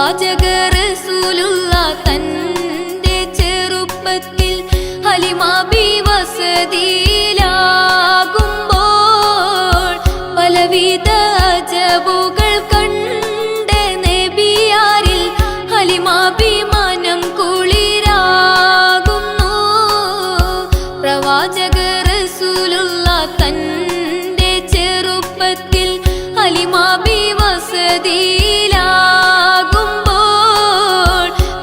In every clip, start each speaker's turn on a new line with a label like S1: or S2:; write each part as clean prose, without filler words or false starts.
S1: പ്രവാചക റസൂലുള്ള തന്റെ ചെറുപ്പത്തിൽ ഹലിമാബി വസതിയിലാകുമ്പോൾ പലവിധ അജബുകൾ കണ്ട നബിയാരിൽ ഹലിമാബി മനം കുളിരാകുന്നു. പ്രവാചക റസൂലുള്ള തന്റെ ചെറുപ്പത്തിൽ ഹലിമാബി വസതിയിലാകുമ്പോൾ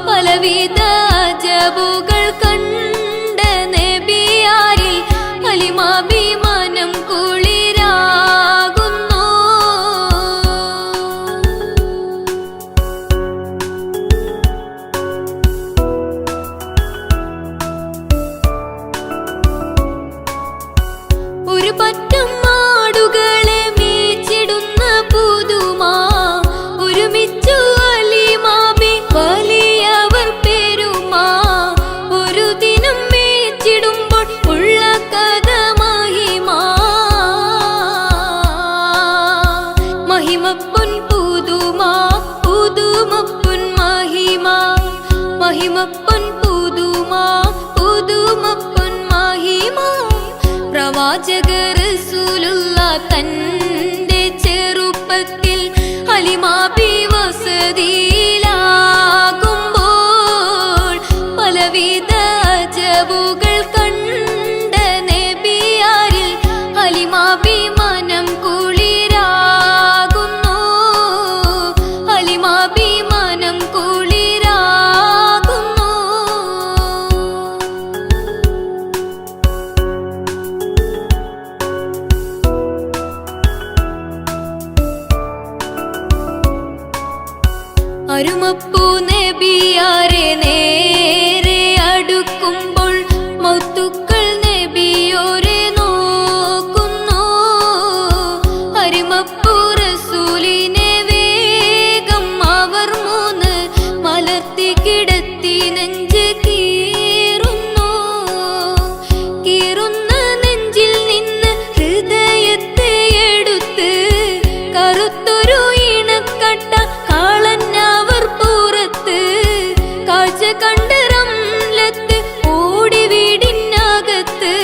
S1: പലവിധ അജബുകൾ കണ്ട നബിയാരിൽ ഹലിമാബി മനം കുളിരാകുന്നു. ഒരു പറ്റം മാടുകളെ മേച്ചിടുന്ന പുതുമാ ഒരുമിച്ചു ഹലിമാബി വലിയവർ പെരുമാ. ഒരു ദിനം മേച്ചിടുമ്പോൾ ഉള്ള കഥ മഹിമാ. മഹിമപ്പൊൻ പുതുമാ പുതുമപ്പൊൻ മഹിമാ. മഹിമപ്പൊൻ പുതുമാ പുതുമപ്പൊൻ മഹിമാ. പ്രവാചക റസൂലുള്ള തന്റെ ചെറുപ്പത്തിൽ ഹലിമാബി വസതിയിലാകുമ്പോൾ പലവിധ അജബുകൾ കണ്ട നബിയാരിൽ ഹലിമാബി മനം കുളിരാകുന്നു. ഹലിമാബി മനം കുളിരാകുന്നു. അരുമപ്പൂ നബിയാരെ നേരെ അടുക്കുമ്പോൾ മൗത്തുക്കൾ നബിയോരെ നോക്കുന്നു. അരുമപ്പൂ റസൂലിനെ വേഗം അവർ മൂന്ന് മലർത്തി കിടത്തി നെഞ്ച് കീറുന്നു. കീറുന്ന നെഞ്ചിൽ നിന്ന് ഹൃദയത്തെ എടുത്ത് കറുത്തൊരു ഇണക്കട്ട കാളന്നവർ പുറത്ത് കാഴ്ച കണ്ട് റംലത്ത് ഓടി വീടിനകത്ത്.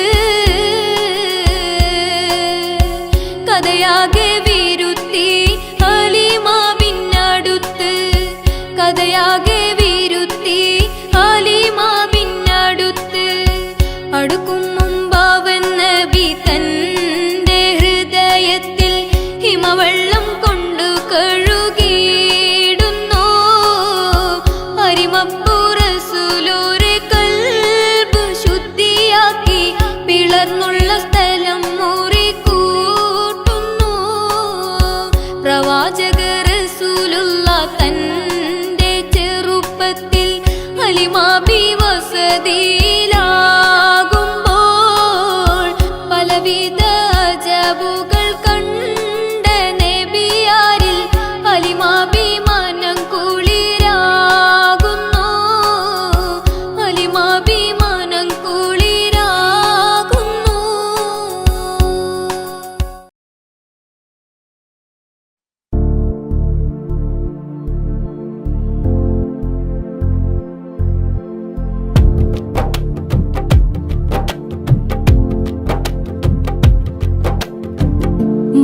S1: കഥയാകെ വിരുത്തി ഹലിമാബിനടുത്ത്. കഥയാകെ വിരുത്തി ഹലിമാബിനടുത്ത്. അടുക്കും മുമ്പാവൻ നബി തന്റെ ഹൃദയത്തിൽ ഹിമവെള്ളം കൊണ്ടു കഴുകിയിടുന്നു. അരിമപ്പൂ റസൂലോരെ കൽബ് ശുദ്ധിയാക്കി പിളർന്നുള്ള സ്ഥലം മുറികൂട്ടുന്നു. പ്രവാചക റസൂലുള്ള തന്റെ ചെറുപ്പത്തിൽ ഹലിമാബി വസതിയിലാകുമ്പോൾ പലവിധ അജബുകൾ കണ്ട നബിയാരിൽ ഹലിമാബി മനം കുളിരാകുന്നു. ഹലിമാബി മനം കുളിരാകുന്നു.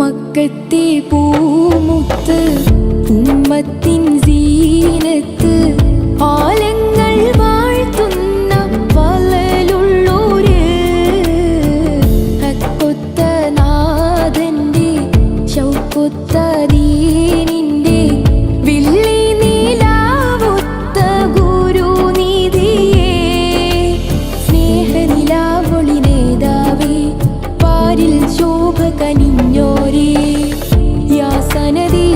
S1: മക്കത്തെ പൂമുത്ത് ഉമ്മത്തിൻ സീനത്ത് ആലങ്ങൾ വാഴ്ത്തുന്ന വലലുള്ളൂര്. ഹക്കൊത്ത നാഥന്റെ ശൗക്കൊത്ത ദീനിന്റെ വില്ലി നീലാവൊത്ത ഗുരുനിധിയേ. സ്നേഹനിലാവൊളി നേതാവേ പാരിൽ ശോഭ കനിഞ്ഞോരേ. യാ സനദി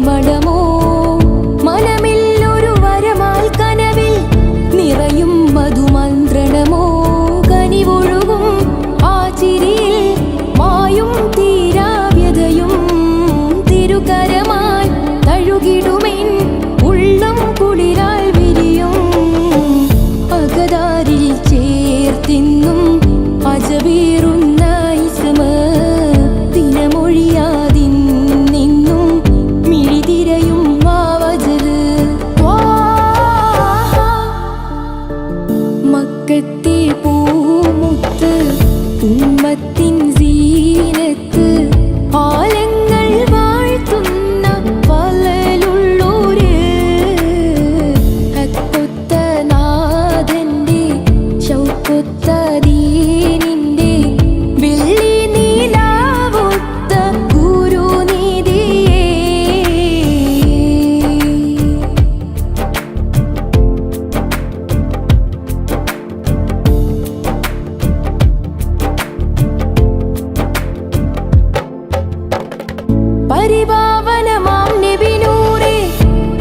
S1: പരിമളമോ മനമിൽ ഒരു വരമാൽ കനവിൽ നിറയും മധുമന്ത്രണമോ കനിവൊഴുകും ആ ചിരിയിൽ മായും തീരാവ്യതയും തിരുകരമായി തഴുകിടുമെൻ ഉള്ളം കുളിരാൽ വിരിയും അകതാരിൽ ചേർത്തിന്നും അജബീറുന്ന ഇസ്മ ദിനമൊഴിയാതിന്നും മിഴിതിരയും വാവജ് മക്കത്തെ പൂമുത്ത് ഉമ്മത്തിൻ സീനത്ത് ആലങ്ങൾ വാഴ്ത്തുന്ന പലലുള്ളൂര് ഹക്കൊത്ത നാഥന്റെ ശൗക്കൊത്ത ദീനിന്റെ വെള്ളി നീലാവൊത്ത ഗുരുനിധിയേ പരിപാവനമാം നബിനൂറേ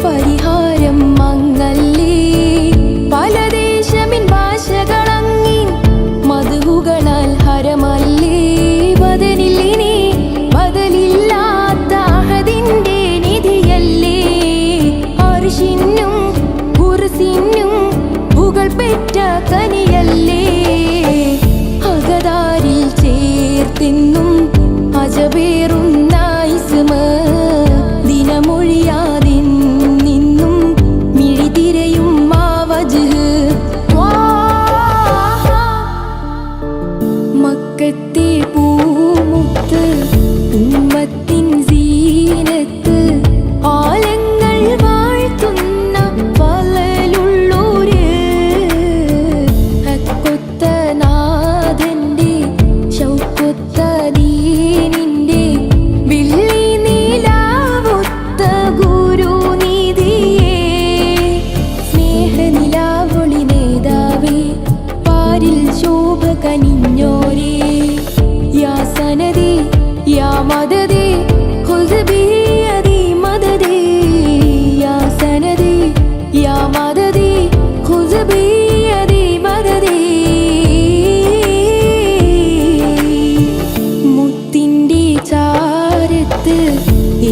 S1: പരിഹാരം മങ്ങല്ലേ പലദേശമിൻ ഭാഷകളങ്ങിൻ മധുകളാൽ ഹരമല്ലേ ബദലില്ലിനി ബദലില്ലാത്ത അഹദിന്റെ നിധിയല്ലേ അർശിനും കുർസിനും പുകൾ പെറ്റ കനിയല്ലേ അകതാരിൽ ചേർത്തിന്നും അജബേറുന്ന ഇസ്മ ദിനമൊഴിയാതിന്നും മിഴിതിരയും മാവജ് മക്കത്തെ പൂമുത്ത് ഉമ്മത്തിൻ സീനത്ത് ആലങ്ങൾ വാഴ്ത്തുന്ന പലലുള്ളൂര് ഹക്കൊത്ത നാഥന്റെ ശൗക്കൊത്ത ദീനിന്റെ വെള്ളി നീലാവൊത്ത ഗുരുനിധിയേ സ്നേഹനിലാവൊളി നേതാവേ പാരിൽ ശോഭ കനിഞ്ഞോരേ യാ സനദി യാ മദദി ഖുദ് ബിയദി മദദി യാ സനദി യാ മദദി ഖുദ് ബിയദി മദദി മുത്തിൻ്റെ ചാരത്ത്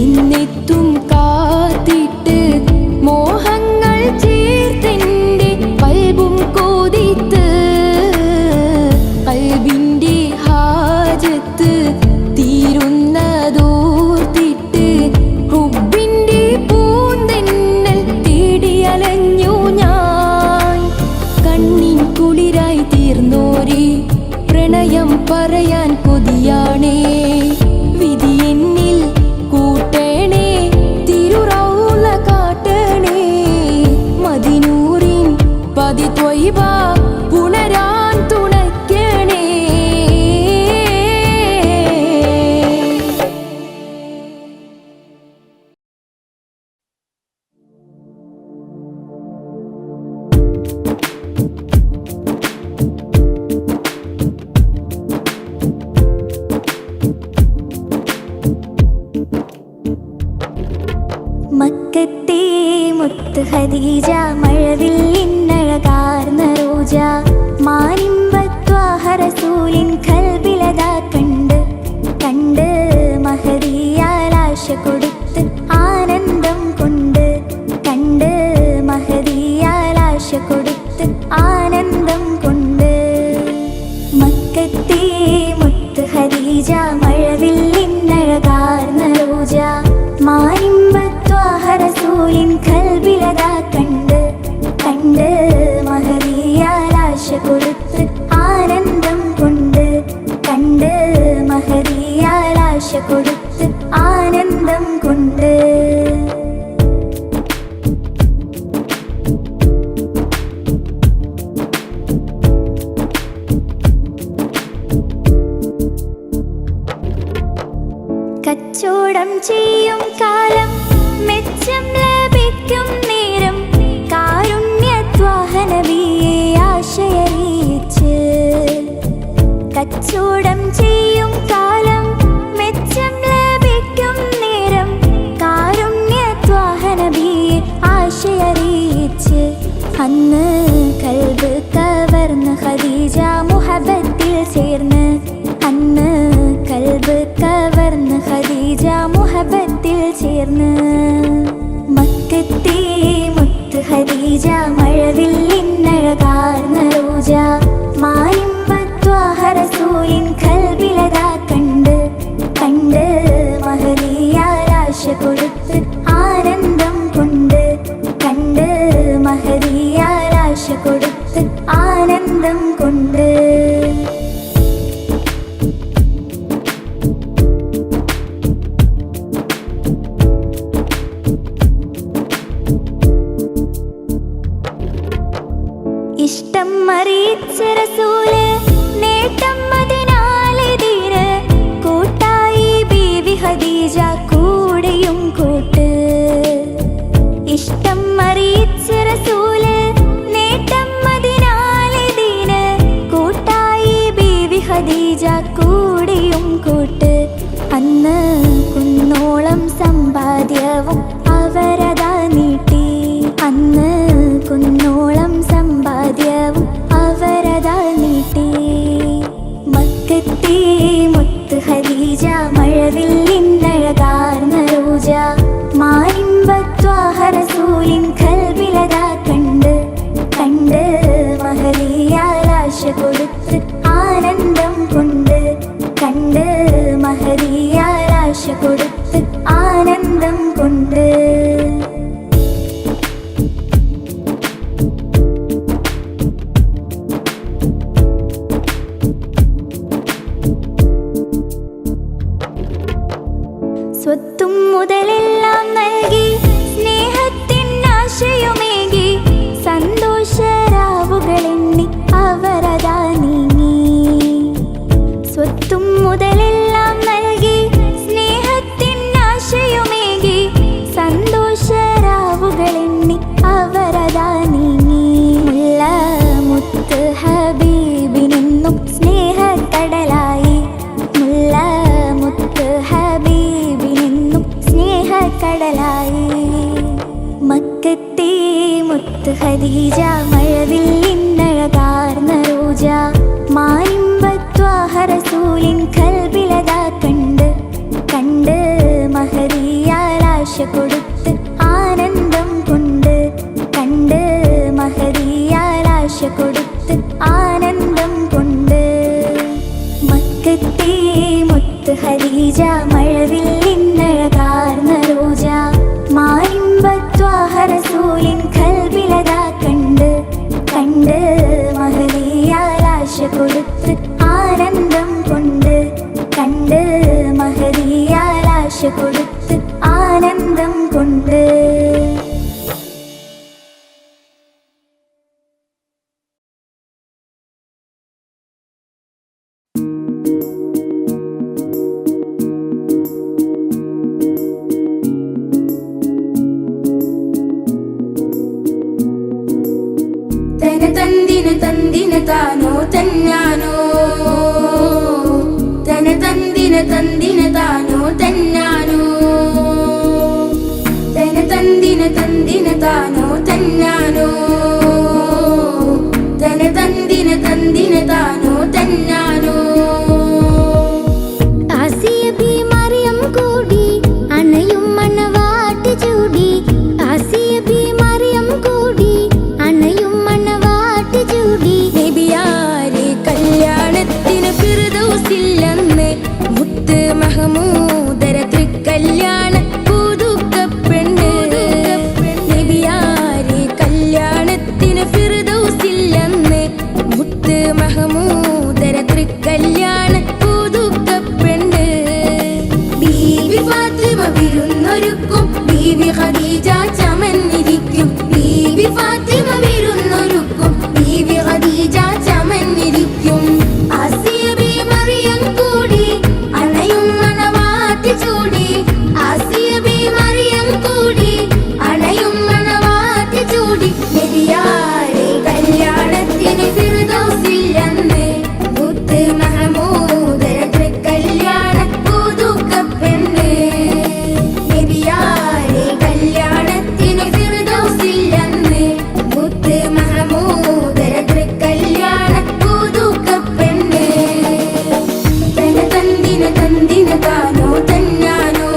S1: എന്നെത്തും കാത്തിട്ട് മോഹങ്ങൾ ചേർത്തെൻ്റെ കൽബും കൊതിത്ത് കൽബിൻ്റെ ഹാജത്ത് തീരുന്നതോർത്തിട്ട് ഹുബ്ബിൻ്റെ പൂന്തെന്നൽ തേടിയലഞ്ഞു ഞാൻ കണ്ണിൻ കുളിരായി തീർന്നോരേ പ്രണയം പറയാൻ കൊതിയാണേ വിധി എന്നിൽ കൂട്ടണേ തിരുറൗള കാട്ടണേ മദിനൂറിൻ പതി ത്വയ്ബ പുണരാൻ തുണയ്ക്കണേ
S2: മക്കത്തെ മുത്ത് ഖദീജ മഴവില്ലിന്നഴകാർന്ന റോജ മാനിമ്പത്വാഹ റസൂലിൻ കൽബിലതാ കണ്ട് കണ്ട് മഹദിയാലാശ കൊടുത്ത് ആനന്ദം കൊണ്ട് കണ്ട് മഹദിയാലാശ കൊടുത്ത് ആനന്ദം കൊണ്ട് മക്കത്തെ മുത്ത് ഖദീജ മഴവില്ലിന്നഴകാർന്ന റോജ മാനിമ്പത്വാഹ റസൂലിൻ കൽബിലതാ കണ്ട് കണ്ട് മഹദിയാലാശ കൊടുത്ത് ആനന്ദം കൊണ്ട് കണ്ട് മഹദിയാലാശ കൊടുത്ത് ആനന്ദം കൊണ്ട് കച്ചോടം ചെയ്യും കാലം മെച്ചം ലഭിക്കും ചേർന്ന്. മക്കത്തെ മുത്ത് ഖദീജ മഴവില്ലിന്നഴകാർന്ന റോജ മായിമ്പത്വാഹ റസൂലിൻ ഖൽബിലതാ കണ്ട് കണ്ട് മഹദിയാലാശ കൊടുത്ത് ആനന്ദം കൊണ്ട് കണ്ട് മഹദിയാലാശ കൊടുത്ത് ആനന്ദം കൊണ്ട്. ഇഷ്ടം അറിയിച്ച റസൂല് നേട്ടം അതിനാലെതിര് കൂട്ടായി ബീവി ഖദീജ കൂടെയും കൂട്ട്. ഇഷ്ടം അറിയിച്ച റസൂല് നേട്ടം അതിനാലെതിര് കൂട്ടായി ബീവി ഖദീജ കൂടെയും കൂട്ട്. അന്ന് കുന്നോളം സമ്പാദ്യവും അവരതാ നീട്ടി. അന്ന് കുന്നോളം സമ്പാദ്യവും അവരതാ നീട്ടി. മക്കത്തെ മുത്ത് ഖദീജ മഴവില്ലിന്നഴകാർന്ന റോജ മായിമ്പത്വാഹ റസൂലിൻ ഖൽബിലതാ കണ്ട് കണ്ട് മഹദിയാലാശ കൊടുത്ത് ആനന്ദം കൊണ്ട് കണ്ട് മഹദിയാലാശ കൊടുത്ത് ആനന്ദം കൊണ്ട്. സ്വത്തും മുതലെല്ലാം നൽകി സ്നേഹത്തിനാശയുമേകി സന്തോഷരാവുകളെണ്ണി അവരതാ നീങ്ങി. സ്വത്തും മുതലെല്ലാം നൽകി സ്നേഹത്തിനാശയുമേകി സന്തോഷരാവുകളെണ്ണി അവരതാ നീങ്ങി. മുല്ല മുത്ത് ഹബീബിനെന്നും സ്നേഹക്കടലായി. മുല്ല മുത്ത് ഹബീബിനെന്നും സ്നേഹക്കടലായി. മക്കത്തെ മുത്ത് ഖദീജ മഴവില്ലിന്നഴകാർന്ന റോജ മായിമ്പത്വാഹ റസൂലിൻ ഖൽബിലതാ കണ്ട് കണ്ട് മഹദിയാലാശ കൊടുത്ത് ആനന്ദം കൊണ്ട് കണ്ട് മഹദിയാലാശ കൊടുത്ത് ആനന്ദം കൊണ്ട്. മക്കത്തെ മുത്ത് ഖദീജ മഴവില്ലിന്നഴകാർന്ന റോജ മായിമ്പത്വാഹ റസൂലിൻ ഖൽബിലതാ കണ്ട് കണ്ട് മഹദിയാലാശ കൊടുത്ത് ആനന്ദം കൊണ്ട് കണ്ട് മഹദിയാലാശ കൊടുത്ത് ആനന്ദം കൊണ്ട്.
S1: തന്ദിന തന്ദിന താനോ തന്നാനോ തന തന്ദിന തന്ദിന താനോ തന്നാനോ തന തന്ദിന തന്ദിന താനോ തന്നാനോ തന തന്ദിന തന്ദിന താനോ തന്നാനോ.
S2: ആസിയ ബി മറിയം കൂടി അണയും മണവാട്ടി ചൂടി. ആസിയ ബി മറിയം കൂടി അണയും മണവാട്ടി ചൂടി.
S1: നബിയാരെ കല്യാണത്തിന് ഫിർദൗസില്ലെന്ന് മുത്ത് മഹമൂദര തൃക്കല്യാണ പുതുക്കപ്പെണ്ണ്. നബിയാരെ കല്യാണത്തിന് ഫിർദൗസില്ലെന്ന് മുത്ത് മഹമൂദര തൃക്കല്യാണ പുതുക്കപ്പെണ്ണ്. ബീവി ഫാത്തിമ വിരുന്നൊരുക്കും ബീവി ഖദീജ ചമന്നിരിക്കും. ബീവി ഫാത്തിമ വിരുന്നൊരുക്കും ബീവി ഖദീജ ചമന്നിരിക്കും. ആസിയ ബി മറിയം കൂടി അണയും മണവാട്ടി ചൂടി. ആസിയ ബി മറിയം കൂടി അണയും മണവാട്ടി ചൂടി. നബിയാരെ കല്യാണത്തിന് ഫിർദൗസില്ലെന്ന് മുത്ത് മഹമൂദര തൃക്കല്യാണ പുതുക്കപ്പെണ്ണ്. നബിയാരെ കല്യാണത്തിന് ഫിർദൗസില്ലെന്ന് മുത്ത് മഹമൂദര തൃക്കല്യാണ പുതുക്കപ്പെണ്ണ്. തന തന്ദിന തന്ദിന താനോ തന്നാനോ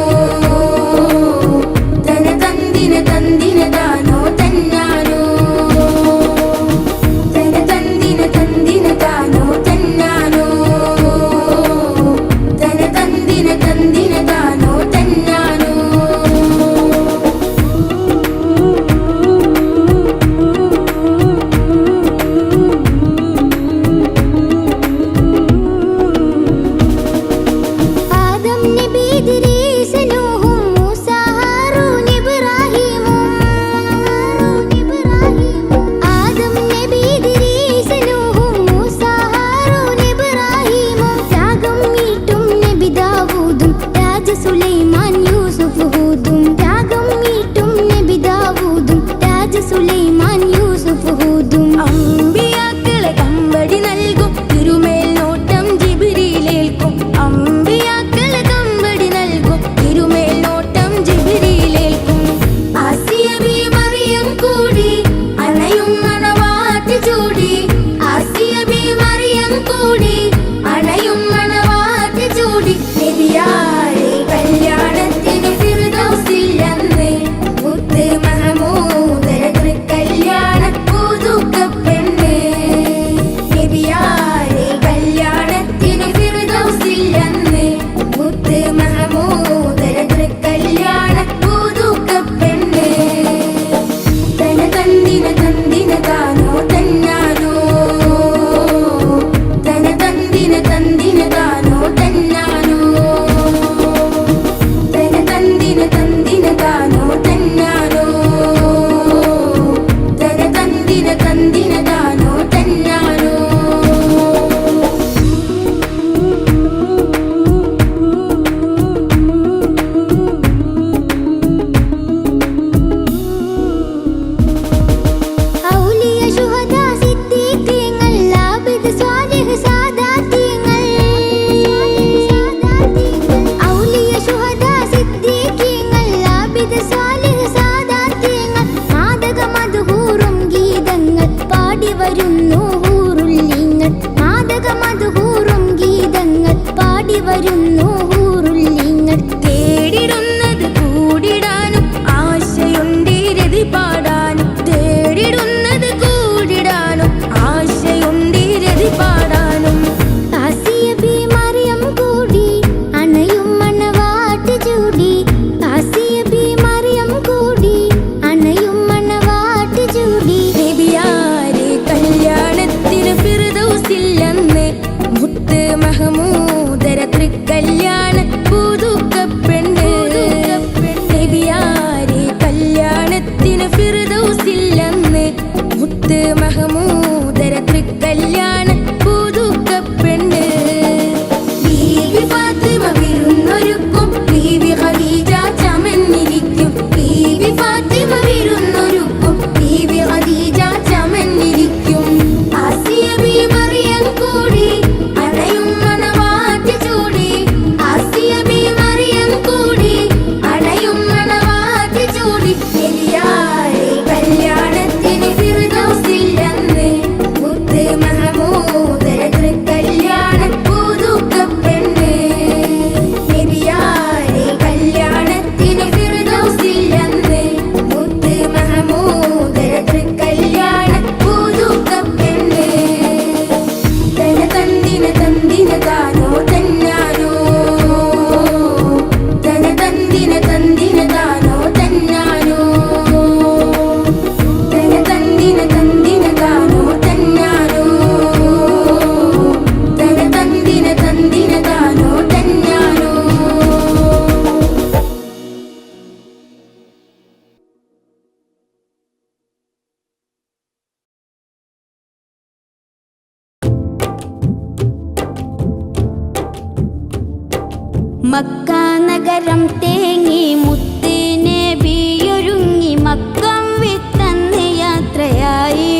S2: മക്ക നഗരം തേങ്ങി മുത്ത് നബിയൊരുങ്ങി മക്കം വിട്ടന്ന് യാത്രയായി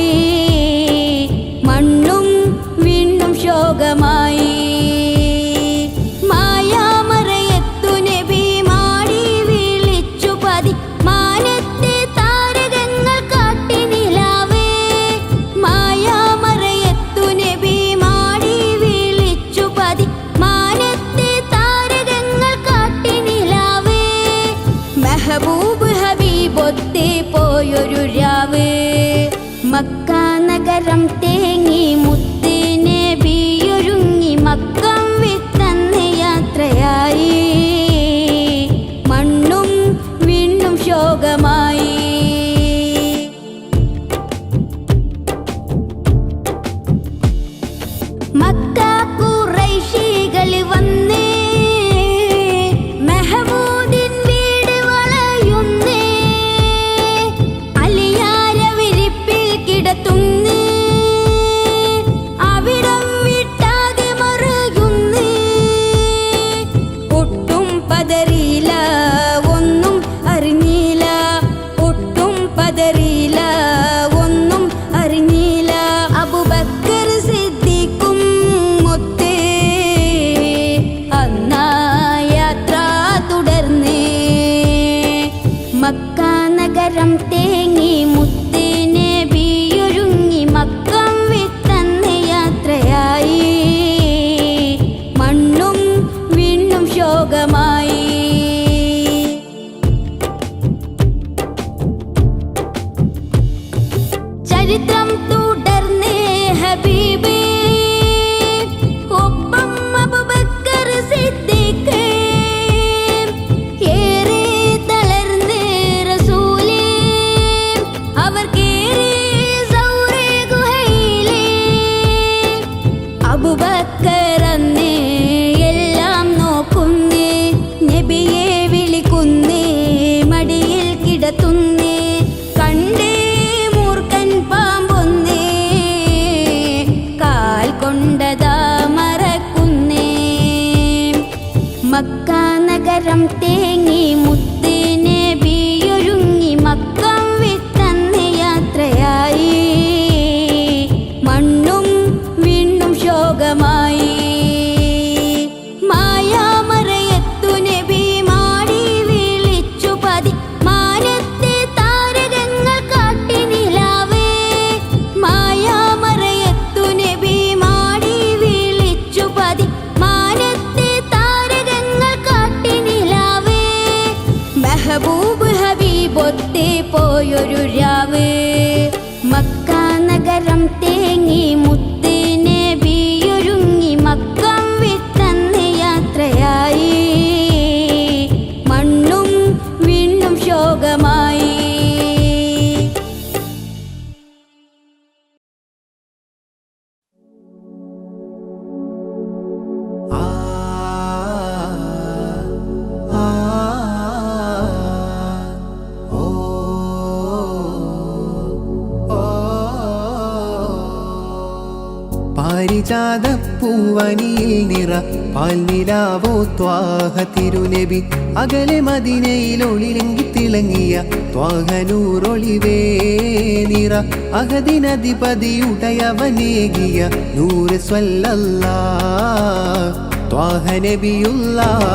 S2: മണ്ണും വീണ്ടും ശോകമായി മായാമറയത്തു നബി മാടി വിളിച്ചു പതി മാനത്തെ താരകങ്ങൾ കാട്ടി നിലാവേ മായാമറയത്തു നബി മാടി വിളിച്ചു പതി മാനത്തെ താരകങ്ങൾ കാട്ടി നിലാവേ മെഹബൂബ് ഹബീബൊത്തെ പോയൊരു രാവ് മക്ക നഗരം തേങ്ങി മുത്ത് നബിയൊരുങ്ങി മക്കം വിട്ടന്ന് യാത്രയായി മണ്ണും വീണ്ടും ശോകമായി മക്ക ഖുറൈശികൾ വന്നേ മെഹമൂദിൻ വീട് വളയുന്നേ അലിയാര വിരിപ്പിൽ കിടത്തുന്നേ അവിടം വിട്ടാകെ മറയുന്നേ ഒട്ടും പതറിയില്ല ഒന്നും അറിഞ്ഞില്ല ഒട്ടും പതറിയില്ല ഒന്നും അറിഞ്ഞില്ല അബൂബക്കർ സിദ്ദീഖും മൊത്തേ അന്നാ യാത്ര തുടർന്നേ മക്ക നഗരം തേങ്ങി മുത്ത് നബിയൊരുങ്ങി മക്കം വിട്ടന്ന് യാത്രയായി മണ്ണും വീണ്ടും ശോകമായി ചരിത്രം തുടർന്നേ ഹബീബേ ഒപ്പം അബൂബക്കർ സിദ്ദീഖ് ഏറെ തളർന്നേ റസൂലേ അവർ കേറി സൗറേ ഗുഹയിലേ അബൂബക്കർ അന്നേ എല്ലാം നോക്കുന്നേ നബിയെ വിളിക്കുന്നേ മടിയിൽ കിടത്തുന്നേ കണ്ടേ മൂർഖൻ പാമ്പൊന്നേ കാൽ കൊണ്ടതാ മറക്കുന്നേ മക്ക നഗരം തേങ്ങി മുത്ത് നബിയൊരുങ്ങി മക്കം വിട്ടന്ന് യാത്രയായി മണ്ണും വീണ്ടും ശോകമായി മായാമറയത്തു നബി മാടി വിളിച്ചു പതി മാനത്തെ താരകങ്ങൾ കാട്ടി നിലാവേ മായാമറയത്തു നബി മാടി വിളിച്ചു പതി മാനത്തെ താരകങ്ങൾ കാട്ടി നിലാവേ മെഹബൂബ് ഹബീബൊത്തെ പോയൊരു രാവ് മക്ക നഗരം തേങ്ങി മുത്ത് നബിയൊരുങ്ങി മക്കം വിട്ടന്ന് യാത്രയായി മണ്ണും വീണ്ടും ശോകമായി
S3: പാരിജാതപ്പൂവനിയിൽ നിറ പാൽനിലാവോ ത്വാഹ തിരുനബി അകലെ മദീനയിൽ ഒളിലെങ്കി തിളങ്ങിയ ത്വാഹനൂറൊളിവേ നിറ അഹദിനധിപതിയുടയവനേകിയ നൂറ് സ്വല്ലല്ലാഹ് ത്വാഹ നബിയുല്ലാഹ്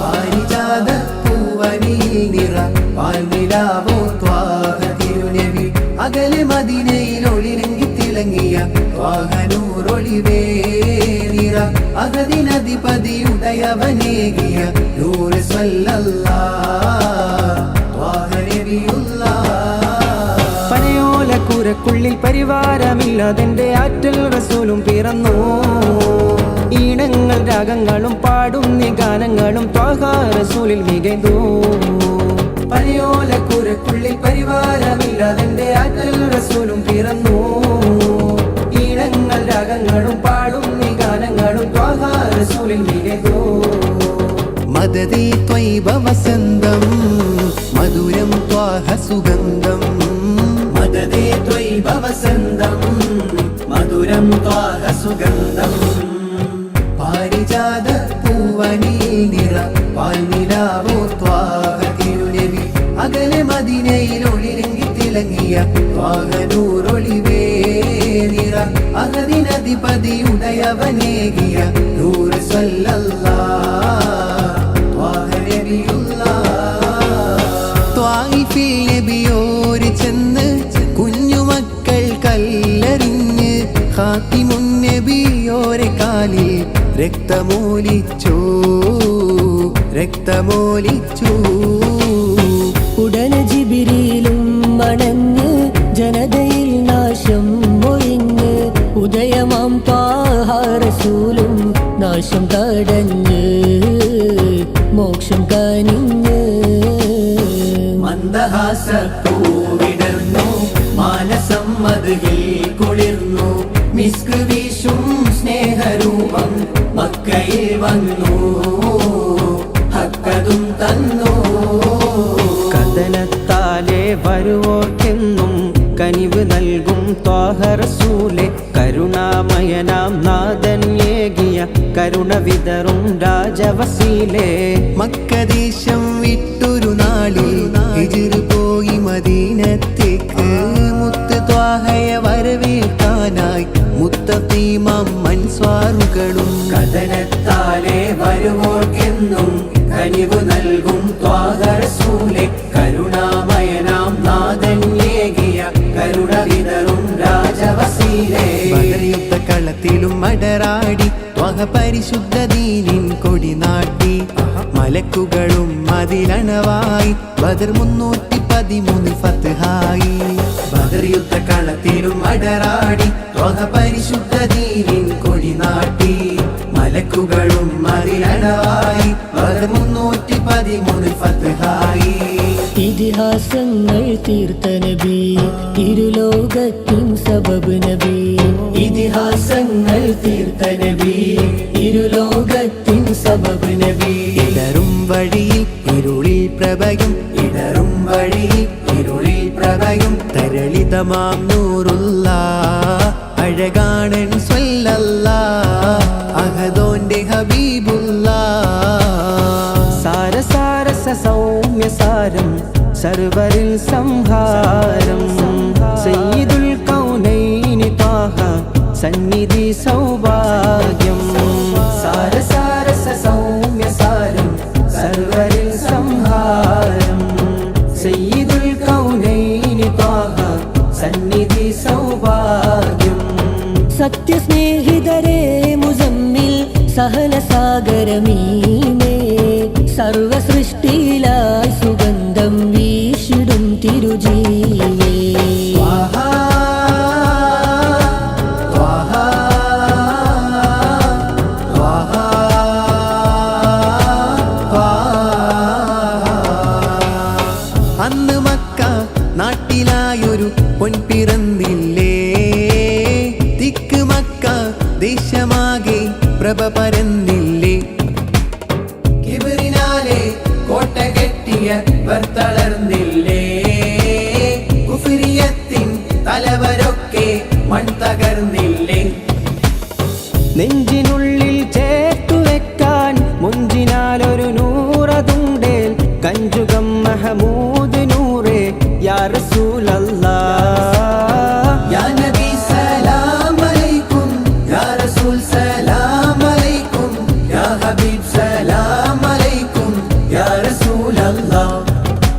S3: പാരിജാതപ്പൂവനിയിൽ നിറ പാൽനിലാവോ ത്വാഹ തിരുനബി അകലെ മദീനയിൽ ഒളിലെങ്കി തിളങ്ങിയ ത്വാഹനൂറൊളിവേ നിറ അഹദിനധിപതിയുടയവനേകിയ നൂറ് സ്വല്ലല്ലാഹ് ത്വാഹ നബിയുല്ലാഹ് പനയോലക്കൂരക്കുള്ളിൽ പരിവാരമില്ലാതെന്റെ ആറ്റൽ റസൂലും പിറന്നു ഈണങ്ങൾ രാഗങ്ങളും പാടുന്നി ഗാനങ്ങളും ത്വാഹ റസൂലിൽ മികൈന്നു പനയോലക്കൂരക്കുള്ളിൽ പരിവാരമില്ലാതെന്റെ ആറ്റൽ റസൂലും പിറന്നു ഈണങ്ങൾ രാഗങ്ങളും പാടുന്നി ഗാനങ്ങളും ത്വാഹ റസൂലിൽ മികൈന്നു മദദി ത്വയ്ബ വസന്തം മധുരം ത്വാഹ സുഗന്ധം മദദി ത്വയ്ബ വസന്തം മധുരം ത്വാഹ സുഗന്ധം പാരിജാത പൂവനി നിറ പാൽനിലാവോ ത്വാഹ തിരുനബി അകലെ മദീനയിൽ ഒളിരങ്ങി തിളങ്ങിയ ത്വാഹനൂറൊളിവേ നിറ അഹദിനധിപതിയുടയവനേകിയ നൂറ് സല്ലല്ലാഹ് ത്വാഹ നബിയുല്ലാഹ് ത്വായിഫിൽ നബിയോര് ചെന്ന് കുഞ്ഞുമക്കൾ കല്ലെറിഞ്ഞ് ഖാതിമുൻ നബിയോരെ കാലിൽ രക്തമൂലിച്ചു
S4: ഉടനെ ജിബിരിയിലും മണഞ്ഞ് ജനതയിൽ നാശം ഒഴിഞ്ഞ് ഉദയമാം ത്വാഹ റസൂലും നാശം തടഞ്ഞ് മോക്ഷം കനിഞ്ഞ്
S3: മന്ദഹാസപ്പൂവിടർന്നു മാനസം മദ്ഹിൽ കുളിർന്നു മിസ്ക് വീശും സ്നേഹരൂപം മക്കയിൽ വന്നു ഹക്കതും തന്നു
S5: കഥനത്താലെ വരുവോർക്കെന്നും കനിവ് നൽകും ത്വാഹ റസൂലെ കരുണാമയനാം നാഥൻ ഏകിയ കരുണ വിതറും രാജവസീലേ
S3: മക്കദേശം വിട്ടൊരു നാളിൽ ഹിജ്ർ പോയി മദീനത്തേക്ക് മുത്ത് ത്വാഹയെ വരവേൽക്കാനായി മുത്തഖീമാം അൻസ്വാറുകളും കഥനത്താലെ വരുവോർക്കെന്നും കനിവ് നൽകും ത്വാഹ റസൂലെ കരുണാമയനാം നാഥൻ ഏകിയ കരുണ വിതറും രാജവസീലേ ബദർ യുദ്ധക്കളത്തിലും അടരാടി ത്വാഹ പരിശുദ്ധ ദീനിൻ കൊടി നാട്ടി മലക്കുകളും അതിലണവായി ബദർ 313 ഫത്ഹായി ബദർ യുദ്ധക്കളത്തിലും അടരാടി ത്വാഹ പരിശുദ്ധ ദീനിൻ കൊടി നാട്ടി മലക്കുകളും അതിലണവായി ബദർ 313 ഫത്ഹായി
S4: ഇതിഹാസങ്ങൾ തീർത്ത നബി ഇരുലോകത്തിൻ സബബ് നബി
S3: ഇതിഹാസങ്ങൾ തീർത്ത നബി ഇരുലോകത്തിൻ സബബ് നബി ഇടറും വഴിയിൽ ഇരുളിൽ പ്രഭയും ഇടറും വഴിയിൽ ഇരുളിൽ പ്രഭയും തരളിതമാം നൂറുള്ള അഴകാണൻ സ്വല്ലല്ലാഹ് അഹദോന്റെ ഹബീബുല്ലാഹ്
S5: സാരസാരസ സൗമ്യസാരം സർവരിൽ സംഹാരം സയ്യിദുൽ കൗനൈനി ത്വാഹ സന്നിധി സൗഭാഗ്യം
S3: സാരസാരസ സൗമ്യസാരം
S5: സർവരിൽ സംഹാരം സയ്യിദുൽ കൗനൈനി ത്വാഹ സന്നിധി സൗഭാഗ്യം
S4: സത്യസ്നേഹിതരേ മുസമ്മിൽ സഹനസാഗരമീമേ സർവസൃഷ്ടിയിലായി സുഗന്ധം വീശിടും തിരുജീവേ
S3: അന്ന് മക്ക നാട്ടിലായൊരു പൊൻപിറന്നില്ലേ തിക്ക് മക്ക ദേശമാകെ പ്രഭ പരന്നില്ലേ കിബിറിനാലെ കോട്ട കെട്ടിയ തളർന്നില്ലേ കുഫിരിയത്തിൻ തലവരൊക്കെ മൺ തകർന്നില്ലേ
S5: നെഞ്ചിനുള്ളിൽ ചേർത്തു വെക്കാൻ മുഞ്ചിനാലൊരു നൂറതുണ്ടേൽ കഞ്ചുകം മഹമൂദ് നൂറേ യാ റസൂലല്ലാഹ്
S3: യാ നബി സലാം അലൈക്കും യാ റസൂൽ സലാം അലൈക്കും യാ ഹബീബ് സലാം അലൈക്കും യാ റസൂലല്ലാഹ്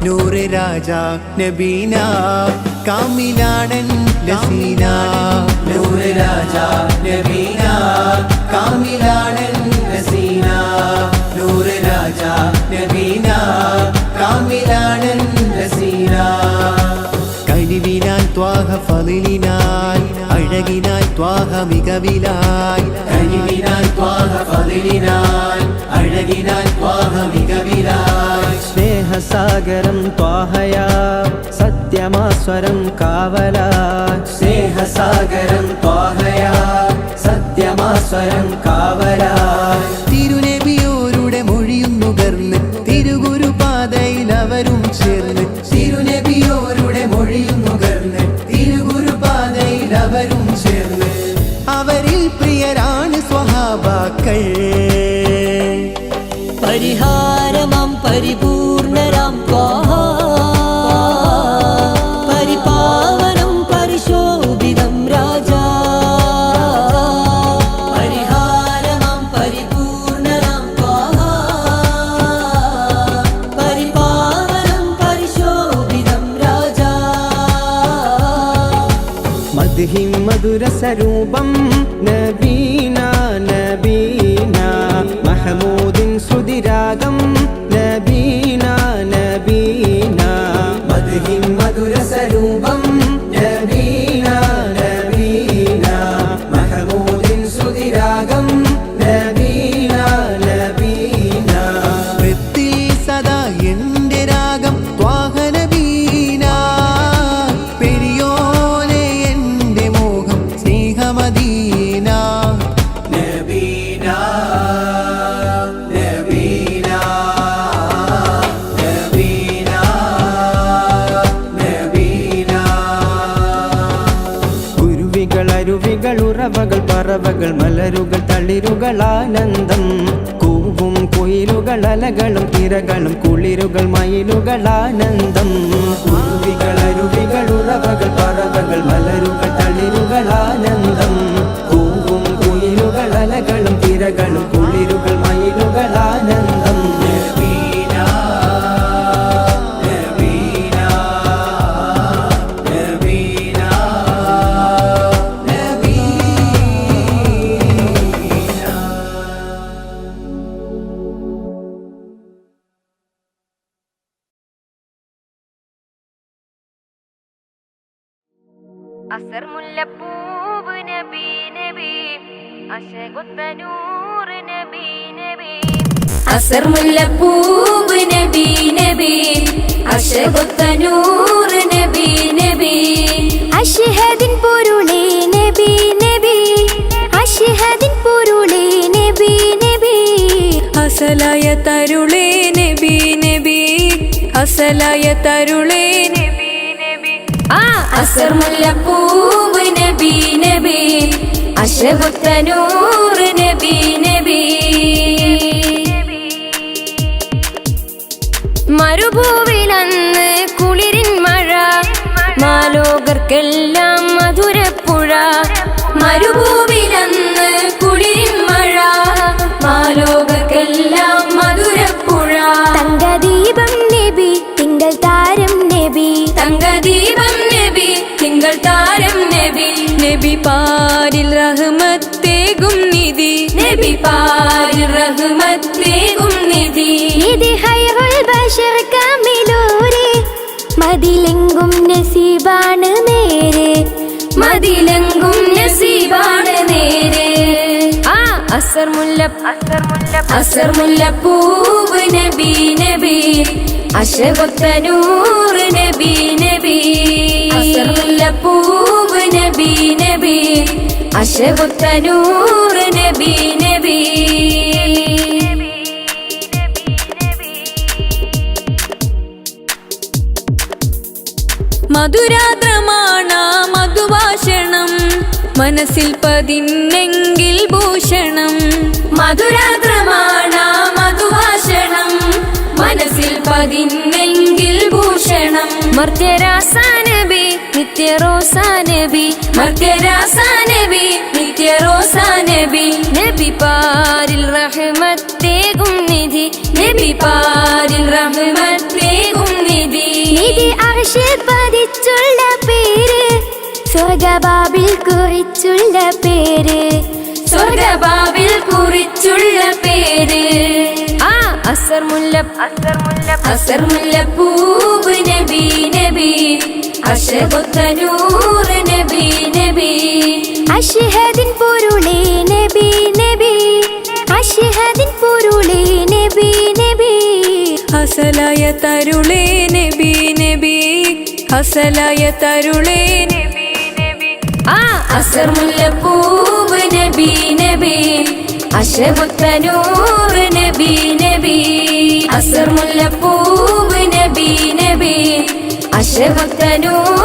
S3: നൂറ് രാജ നബീന കാമിലാണൻ ലസീന നൂറ് രാജ നബീന കാമിലാണൻ ലസീന നൂറ് രാജ നബീന കാമിലാണൻ ലസീന കഴിവിനാൽ ത്വാഹ ഫളിലിനാൽ അഴകിനാൽ ത്വാഹ മികവിലായി കഴിവിനാൽ ത്വാഹ ഫളിലിനാൽ അഴകിനാൽ ത്വാഹ മികവിലായി
S5: സ്നേഹസാഗരം ത്വാഹയാ സത്യമാസ്വരം കാവലാ
S3: സ്നേഹസാഗരം ത്വാഹയാ സത്യമാസ്വരം കാവലാ തിരുനബിയോരുടെ മൊഴിയും നുകർന്ന് തിരുഗുരുപാതയിൽ അവരും ചേർന്ന് തിരുനബിയോരുടെ മൊഴിയും നുകർന്ന് തിരുഗുരുപാതയിൽ അവരും ചേർന്ന് അവരിൽ പ്രിയരാണ് സ്വഹാബാക്കൾ
S4: പരിപൂർണരാം ത്വാഹ പരിപാവനം പരിശോഭിതം രാജാ പരിഹാരമാം പരിപൂർണരാം ത്വാഹ പരിപാവനം പരിശോഭിതം രാജാ
S5: മദ്ഹിം മധുരസ്വരൂപം നബീന നബീന മഹമൂദിൻ ശ്രുതിരാഗം നബീന നബീന
S3: മദ്ഹിം മധുരസ്വരൂപം നബീന നബീന മഹമൂദിൻ ശ്രുതിരാഗം നബീന നബീന വൃത്തിൽ സദാ എന്റെ രാഗം ത്വാഹ നബീന പെരിയോനെ എന്റെ മോഹം സ്നേഹമദീന നബീന നബീന നബീന നബീന
S5: കുരുവികൾ അരുവികൾ ഉറവകൾ പറവകൾ മലരുകൾ തളിരുകൾ ആനന്ദം കൂവും കുയിലുകൾ അലകളും തിരകളും കുളിരുകൾ മയിലുകൾ ആനന്ദം കുരുവികൾ അരുവികൾ ഉറവകൾ പറവകൾ മലരുകൾ തളിരുകൾ ആനന്ദം കൂവും കുയിലുകൾ അലകളും തിരകളും കുളിരുകൾ മയിലുകൾ ആനന്ദം
S3: നബീന നബീന നബീന
S2: അസർ മുല്ലപ്പൂവ് നബി നബി അശകുത്ത നൂറ് നബി നബി അസർ മുല്ലപ്പൂവ് നബി നബി അശകുത്ത നൂറ് നബി നബി അഷ്ഹദിൻ പൊരുളേ നബി നബി അഷ്ഹദിൻ പൊരുളേ നബി നബി അസലായ തരുളേ നബി നബി അസലായ തരുളേ നബി നബി അസർ മുല്ലപ്പൂവ് നബി നബി അശകുത്ത നൂറ് നബി നബി മരുഭൂവിലന്ന് കുളിരിൻ മഴ മാലോകർക്കെല്ലാം മധുരപ്പുഴ മരുഭൂവിലന്ന് കുളിരിൻ മഴ മാലോകർക്കെല്ലാം മധുരപ്പുഴ തങ്കദീപം നബി തിങ്കൾ താരം നബി തങ്കദീപം നബി തിങ്കൾ താരം നബി നബി പാരിൽ റഹ്മത്തേകും നിധി നബി പാരിൽ റഹ്മത്തേകും നിധി നിധി ഹൈറുൽ ബശർ കാമിലൂരെ മദിലെങ്കും നസീബാണ് നേരെ മദിലെങ്കും നസീബാണ് നേരെ അസർ മുല്ലപ്പൂവ് നബി നബി അശകുത്ത നൂറ് നബി നബി അസർ മുല്ലപ്പൂവ് നബി നബി അശകുത്ത നൂറ് നബി നബി മധുരാദ്രമാണ മധുഭാഷണം മനസ്സിൽ പതിന്നെങ്കിൽ ഭൂഷണം മധുരാദ്രമാണ മധുഭാഷണം മനസ്സിൽ പതിന്നെങ്കിൽ ഭൂഷണം മർത്യരാസാനബി നിത്യറോസാനബി മർത്യരാസാനബി നിത്യറോസാനബി നബി പാരിൽ റഹ്മത്തേകും നിധി നബി പാരിൽ റഹ്മത്തേകും നിധി നിധി അർശിൽ പതിച്ചുള്ള പേര് സ്വർഗബാബിൽ കുറിച്ചുള്ള പേര് സ്വർഗബാബിൽ കുറിച്ചുള്ള പേര് അസർ മുല്ലപ്പൂവ് നബി നബി അശകുത്ത നൂറ് നബി നബി അഷ്ഹദിൻ പൊരുളേ നബി നബി അഷ്ഹദിൻ പൊരുളേ നബി നബി അസലായ തരുളേ നബി നബി അസലായ തരുളേ നബി നബി അസർ മുല്ലപ്പൂവ് നബി നബി അശകുത്ത നൂറ് നബി നബി അസർ മുല്ലപ്പൂവ് നബി നബി അശകുത്ത നൂറ്